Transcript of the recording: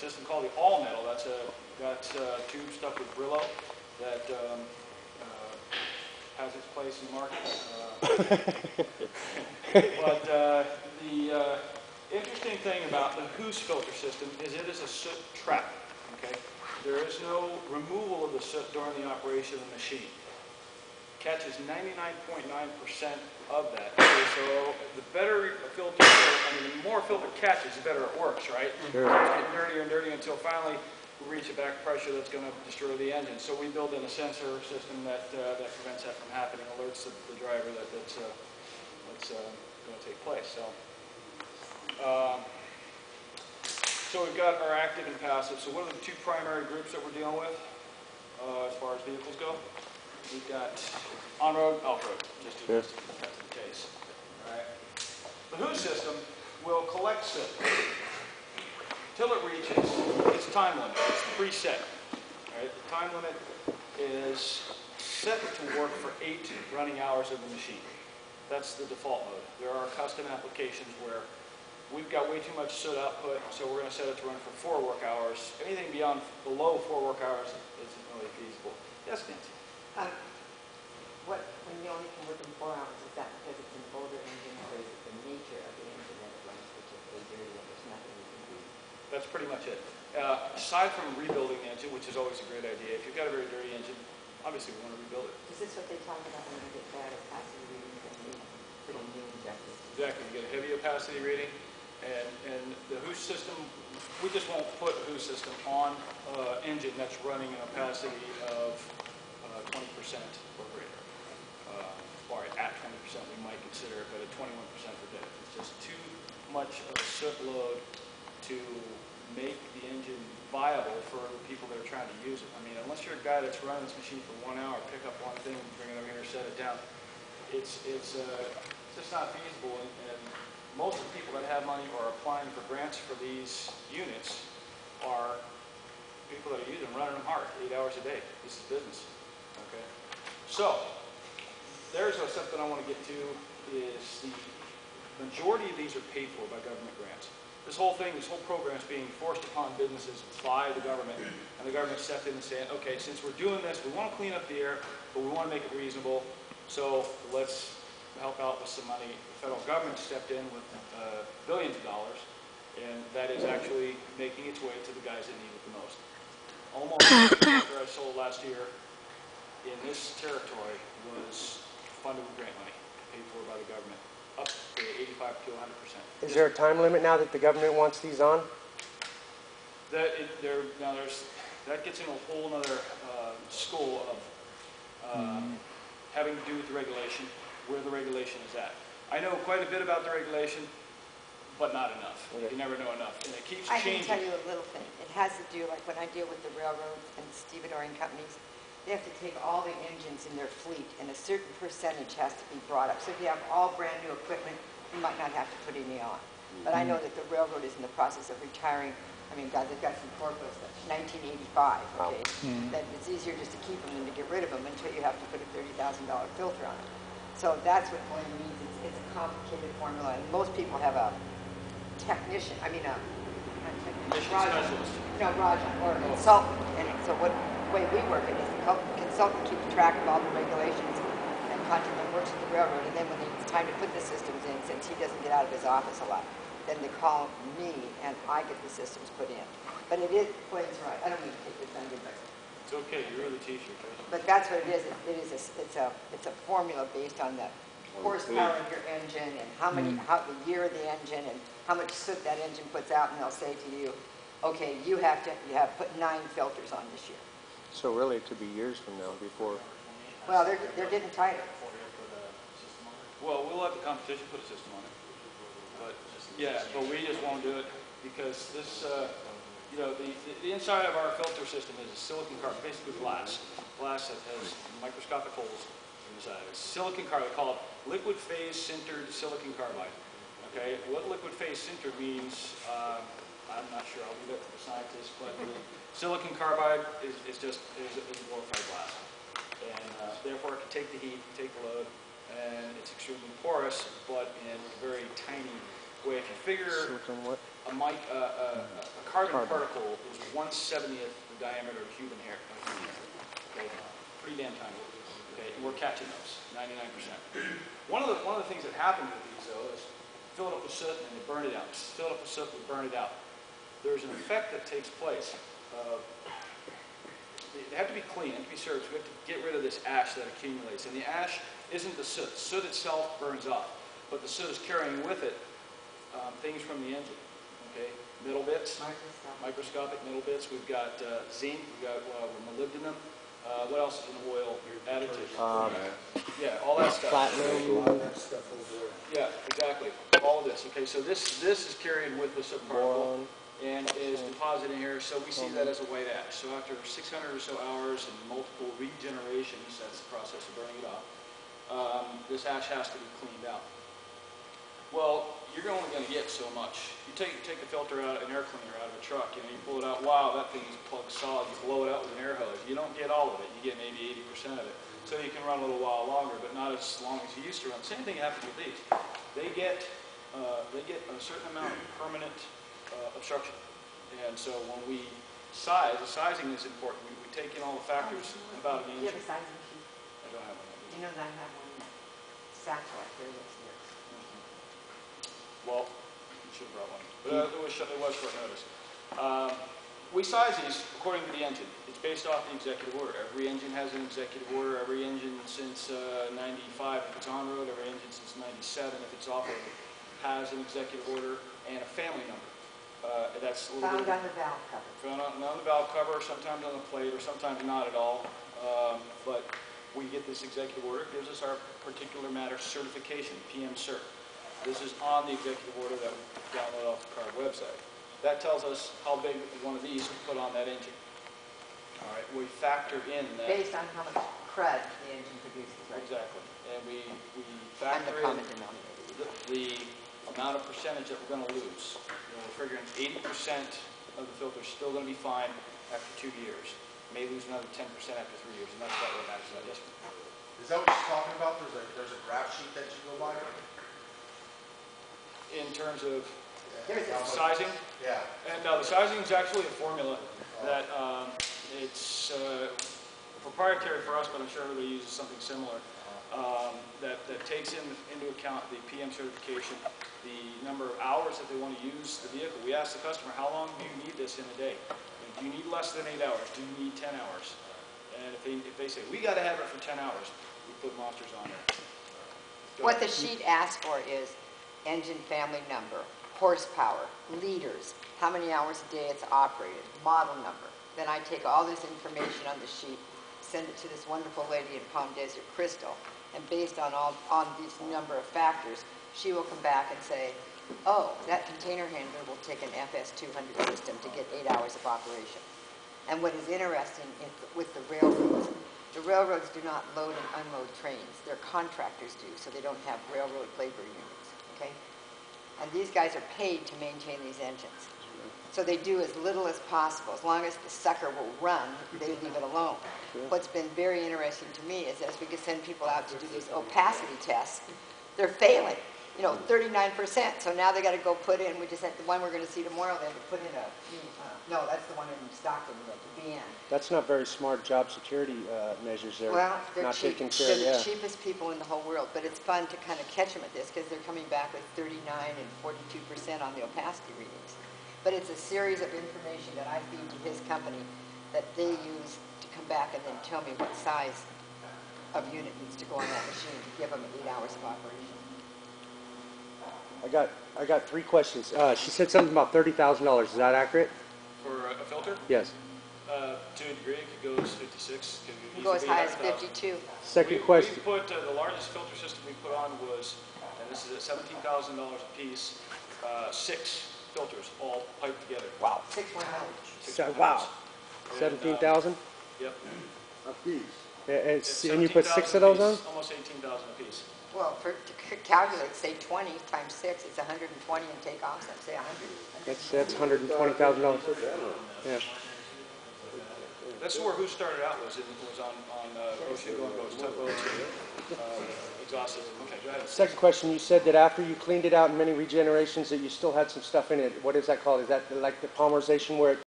system called the all metal. That's a tube stuffed with Brillo that has its place in the market. But the interesting thing about the Huss filter system is it is a soot trap. Okay, there is no removal of the soot during the operation of the machine. Catches 99.9% of that. Okay, so the better a filter, the more a filter catches, the better it works, right? Sure. It's getting dirtier and dirtier until finally we reach a back pressure that's going to destroy the engine. So we build in a sensor system that prevents that from happening, alerts the driver that that's going to take place. So we've got our active and passive. So what are the two primary groups that we're dealing with as far as vehicles go? We've got on-road, off-road, just to cut to the chase. All right. The Huss system will collect soot till it reaches its time limit. It's preset. All right. The time limit is set to work for 8 running hours of the machine. That's the default mode. There are custom applications where we've got way too much soot output, so we're going to set it to run for 4 work hours. Anything below 4 work hours isn't really feasible. Yes, Nancy? When you only can work in 4 hours, is that because it's an older engine, or is it the nature of the engine that it runs particularly dirty and there's nothing you can do? That's pretty much it. Aside from rebuilding the engine, which is always a great idea, if you've got a very dirty engine, obviously we want to rebuild it. Is this what they talk about when you get bad opacity readings and need little new injectors? Exactly. You get a heavy opacity rating, and the Huss system, we just won't put a Huss system on engine that's running an opacity of 20% or greater. Or at 20% we might consider it, but at 21% for dead. It's just too much of a soot load to make the engine viable for the people that are trying to use it. I mean, unless you're a guy that's running this machine for 1 hour, pick up one thing, bring it over here, set it down, it's just not feasible. And most of the people that have money or are applying for grants for these units are people that are using them, running them hard, 8 hours a day. This is business. Okay, so there's something I want to get to is the majority of these are paid for by government grants. This whole program is being forced upon businesses by the government, and the government stepped in and said, okay, since we're doing this, we want to clean up the air, but we want to make it reasonable, so let's help out with some money. The federal government stepped in with billions of dollars, and that is actually making its way to the guys that need it the most. Almost every tractor I sold last year in this territory was funded with grant money, paid for by the government, up to 85 to 100%. Is there a time limit now that the government wants these on? That gets into a whole other school of having to do with the regulation, where the regulation is at. I know quite a bit about the regulation, but not enough. Okay. You never know enough, and it keeps I changing. can tell you a little thing. It has to do, like when I deal with the railroads and stevedoring companies, they have to take all the engines in their fleet, and a certain percentage has to be brought up. So if you have all brand new equipment, you might not have to put any on. But I know that the railroad is in the process of retiring. I mean, God, they've got some forklifts that's 1985, okay? That it's easier just to keep them than to get rid of them until you have to put a $30,000 filter on it. So that's what going means. It's a complicated formula, and most people have a technician, Rajan, or a consultant. And so the way we work it is the consultant keeps track of all the regulations and works with the railroad, and then when it's time to put the systems in, since he doesn't get out of his office a lot, then they call me and I get the systems put in. But it is, Wayne's right, I don't mean to take this under, but It's okay, you're the teacher. but that's what it is. It's a formula based on the horsepower of your engine and how the year of the engine and how much soot that engine puts out, and they'll say to you, okay, you have put 9 filters on this year. So really, it could be years from now before. Well, they're getting tighter. Well, we'll let the competition put a system on it. But but we just won't do it because this, the inside of our filter system is a silicon carbide, basically glass that has microscopic holes inside. It's silicon carbide. They call it liquid phase sintered silicon carbide. Okay, what liquid phase sintered means, I'm not sure. I'll leave that to the scientists, but silicon carbide is a glorified glass, and therefore it can take the heat, take the load, and it's extremely porous, but in a very tiny way. If you figure Silicon what? a carbon particle is 1/70th the diameter of human hair. Okay? Pretty damn tiny. Okay, and we're catching those, 99%. One of the things that happens with these though is fill it up with soot and they burn it out. Fill it up with soot and burn it out. There's an effect that takes place. They have to be clean, they have to be served. We have to get rid of this ash that accumulates. And the ash isn't the soot. Soot itself burns off, but the soot is carrying with it things from the engine. Okay, metal bits, microscopic metal bits. We've got zinc, we've got molybdenum. What else is an oil additive? Yeah, all that stuff. Platinum. All that stuff over there. Yeah, exactly. All of this. Okay, so this is carried with the soot particle and is deposited here. So we see that as a white ash. So after 600 or so hours and multiple regenerations, that's the process of burning it off, this ash has to be cleaned out. Well, you're only going to get so much. You take the filter out, an air cleaner out of a truck, you pull it out, wow, that thing's plugged solid. You blow it out with an air hose. You don't get all of it. You get maybe 80% of it. So you can run a little while longer, but not as long as you used to run. Same thing happens with these. They get a certain amount of permanent obstruction. And so when we size, the sizing is important. We take in all the factors about an Do you have engine. a sizing sheet? I don't have one. You know that I have one satchel up there that's there. Well, you should have brought one. But it was short notice. We size these according to the engine. It's based off the executive order. Every engine has an executive order. Every engine since 95 if it's on road, every engine since 97 if it's off road has an executive order and a family number. That's a little Found bit on the valve cover. found on the valve cover, sometimes on the plate, or sometimes not at all. But we get this executive order. It gives us our particular matter certification, PM Cert. This is on the executive order that we download off the car website. That tells us how big one of these we put on that engine. All right, we factor in that. Based on how much crud the engine produces, right? Exactly. And we And factor the in common denominator. the amount of percentage that we're going to lose. We're figuring 80% of the filter is still going to be fine after 2 years. May lose another 10% after 3 years, and that's about what matters out. Yes, ma'am. Is that what you're talking about? There's a graph sheet that you go by? In terms of There's a sizing, Yeah. and the sizing is actually a formula that it's proprietary for us, but I'm sure everybody uses something similar. That takes into account the PM certification, the number of hours that they want to use the vehicle. We ask the customer, how long do you need this in a day? Do you need less than 8 hours? Do you need 10 hours? And if they say, we got to have it for 10 hours, we put monsters on there. What the sheet asks for is engine family number, horsepower, liters, how many hours a day it's operated, model number. Then I take all this information on the sheet, send it to this wonderful lady in Palm Desert, Crystal, and based on these number of factors, she will come back and say, oh, that container handler will take an FS200 system to get 8 hours of operation. And what is interesting with the railroads do not load and unload trains. Their contractors do, so they don't have railroad labor units, okay? And these guys are paid to maintain these engines. So they do as little as possible. As long as the sucker will run, they leave it alone. What's been very interesting to me is as we can send people out to do these opacity tests, they're failing. 39%. So now they got to go put in, we just had the one we're going to see tomorrow, they have to put in no, that's the one in Stockton, the BN. That's not very smart job security measures there. Well, they're not cheap. taking care They're of, the yeah. cheapest people in the whole world, but it's fun to kind of catch them at this because they're coming back with 39 and 42% on the opacity readings. But it's a series of information that I feed to his company that they use to come back and then tell me what size of unit needs to go on that machine to give them 8 hours of operation. I got 3 questions. She said something about $30,000. Is that accurate? For a filter, Yes. to a degree, it could go as 56. You go as high as 52. Second question. We put, the largest filter system we put on was, and this is at $17,000 a piece, 6 filters all piped together. Wow. 6,100. Wow. 17,000? Yep. A piece. It's And you put 6 of 17,000 those a on? piece, almost 18,000 a piece. Well, to calculate, say 20 times 6, it's 120 and take off, so say 100. That's $120,000. Yeah. That's where Huss started out, was on ocean going boats, tugboats. exhaust system. Okay, go ahead. Second question, you said that after you cleaned it out in many regenerations that you still had some stuff in it. What is that called? Is that like the polymerization where it